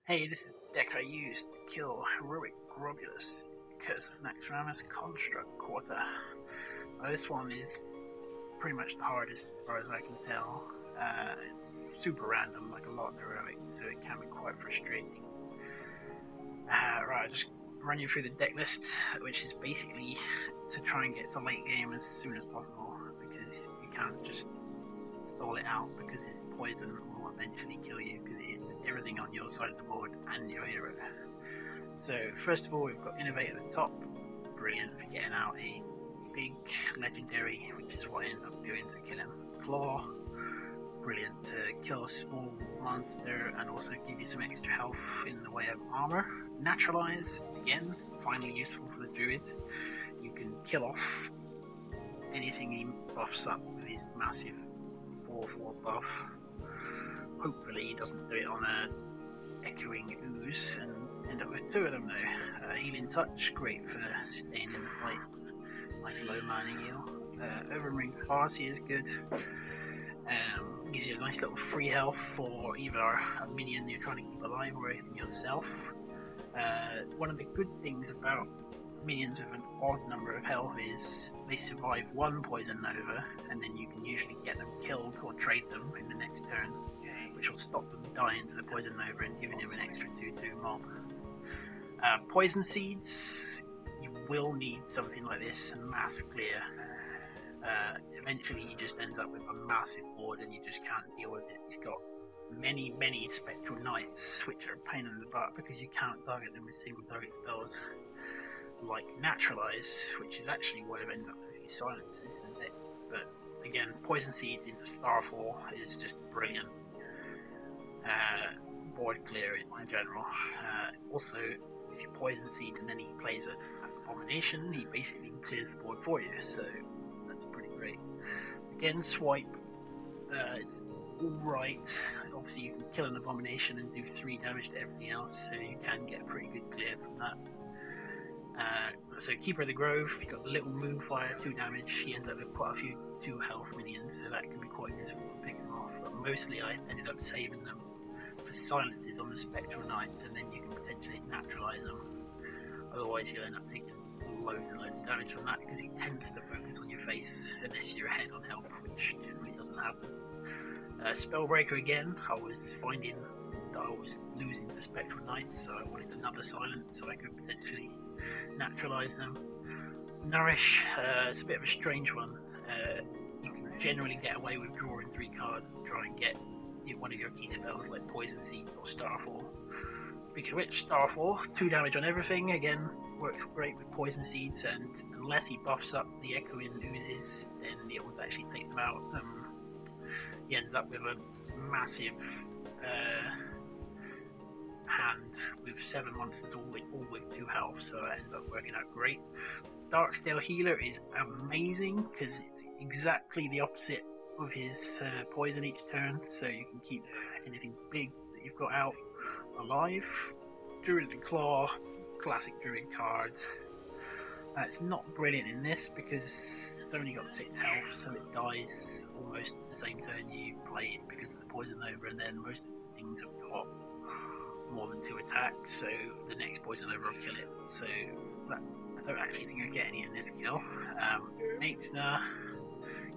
Hey, this is the deck I used to kill heroic Grobbulus because of Naxxramas Construct Quarter. This one is pretty much the hardest as far as I can tell. It's super random, like a lot of heroic, so it can be quite frustrating. Right, I'll just run you through the deck list, which is basically to try and get to late game as soon as possible, because you can't just stall it out because poison will eventually kill you because it hits everything on your side of the board and your hero. So first of all, we've got Innovate at the top, brilliant for getting out a big legendary, which is what I end up doing to kill him. Claw, brilliant to kill a small monster and also give you some extra health in the way of armor. Naturalize, again, finally useful for the Druid. You can kill off anything he buffs up with his massive 4/4 buff. Hopefully he doesn't do it on a echoing ooze and end up with two of them though. Healing Touch, great for staying in the fight. Nice low mana heal. Overring Farsi is good. Gives you a nice little free health for either a minion you're trying to keep alive or even yourself. One of the good things about minions with an odd number of health is they survive one poison nova, and then you can usually get them killed or trade them in the next turn, which will stop them dying to the poison nova and giving him an extra 2/2 mob. Poison seeds, you will need something like this and mass clear. Eventually he just ends up with a massive board and you just can't deal with it. He's got many spectral knights, which are a pain in the butt because you can't target them with single target spells like Naturalize, which is actually why I've ended up with a few silences in the deck. But again, Poison Seeds into Starfall is just brilliant. Board clear in general. Also, if you Poison Seed and then he plays an Abomination, he basically clears the board for you, so that's pretty great. Again, Swipe, it's alright. Obviously you can kill an Abomination and do 3 damage to everything else, so you can get a pretty good clear from that. So Keeper of the Grove, you've got the little Moonfire, 2 damage, he ends up with quite a few 2 health minions, so that can be quite useful to pick them off, but mostly I ended up saving them for silences on the Spectral Knights, and then you can potentially naturalize them. Otherwise you'll end up taking loads and loads of damage from that, because he tends to focus on your face unless you're ahead on health, which generally doesn't happen. Spellbreaker again, I was finding that I was losing to Spectral Knights, so I wanted another silent so I could potentially naturalize them. Nourish, it's a bit of a strange one. You can generally get away with drawing 3 cards and try and get one of your key spells like Poison Seed or Starfall. Speaking of which, Starfall, 2 damage on everything, again, works great with Poison Seeds, and unless he buffs up the echoing oozes, then it will actually take them out. He ends up with a massive hand with 7 monsters all with 2 health, so it ends up working out great. Darkstale Healer is amazing because it's exactly the opposite of his poison each turn, so you can keep anything big that you've got out alive. Druid and Claw, classic Druid card. It's not brilliant in this because it's only got 6 health, so it dies almost the same turn you play it because of the poison over, and then most of the things have got more than 2 attacks, so the next poison over will kill it. So I don't actually think I get any in this kill. Naxxramas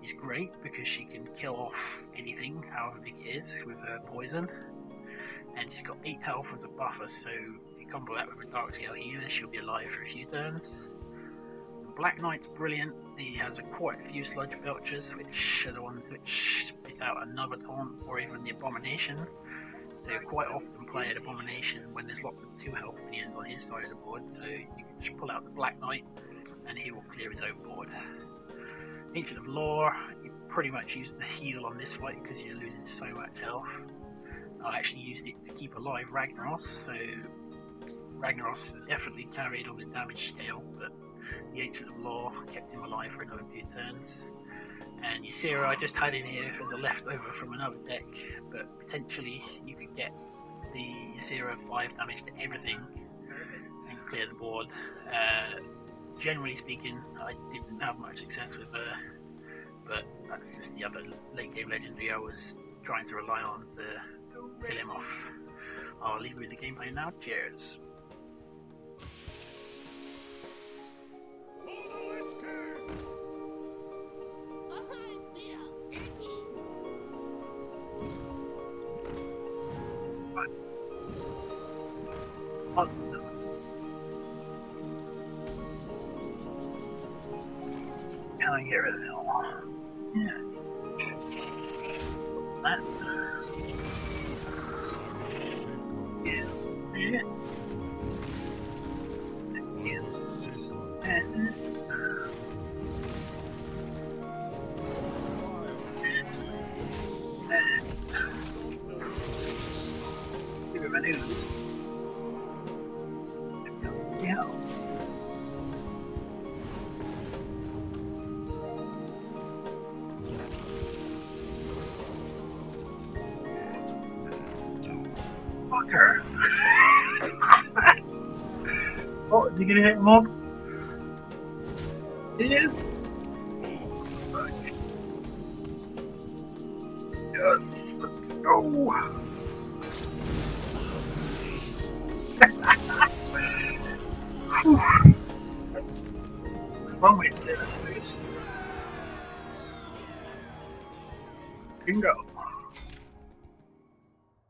is great because she can kill off anything, however big it is, with her poison, and she's got 8 health as a buffer, so you combo that with a Darkscale Healer, she'll be alive for a few turns. Black Knight's brilliant. He has quite a few Sludge Belchers, which are the ones which spit out another taunt or even the Abomination. So you quite often play an Abomination when there's lots of 2 health minions on his side of the board, so you can just pull out the Black Knight and he will clear his own board. Ancient of Lore, you pretty much use the heal on this fight because you're losing so much health. I actually used it to keep alive Ragnaros, so Ragnaros definitely carried on the damage scale, but the Ancient of Lore kept him alive for another few turns. And Ysera I just had in here as a leftover from another deck, but potentially you could get the Ysera 5 damage to everything and clear the board. Generally speaking, I didn't have much success with her, but that's just the other late game legendary I was trying to rely on to kill him off. I'll leave you with the gameplay now. Cheers. Monster. Can I get rid of it all? Yeah. That. Yeah. Yeah. Yeah. Fucker. Oh, is he gonna hit mob? It is. Okay. Yes. Let's go. One way to do this, please. Bingo.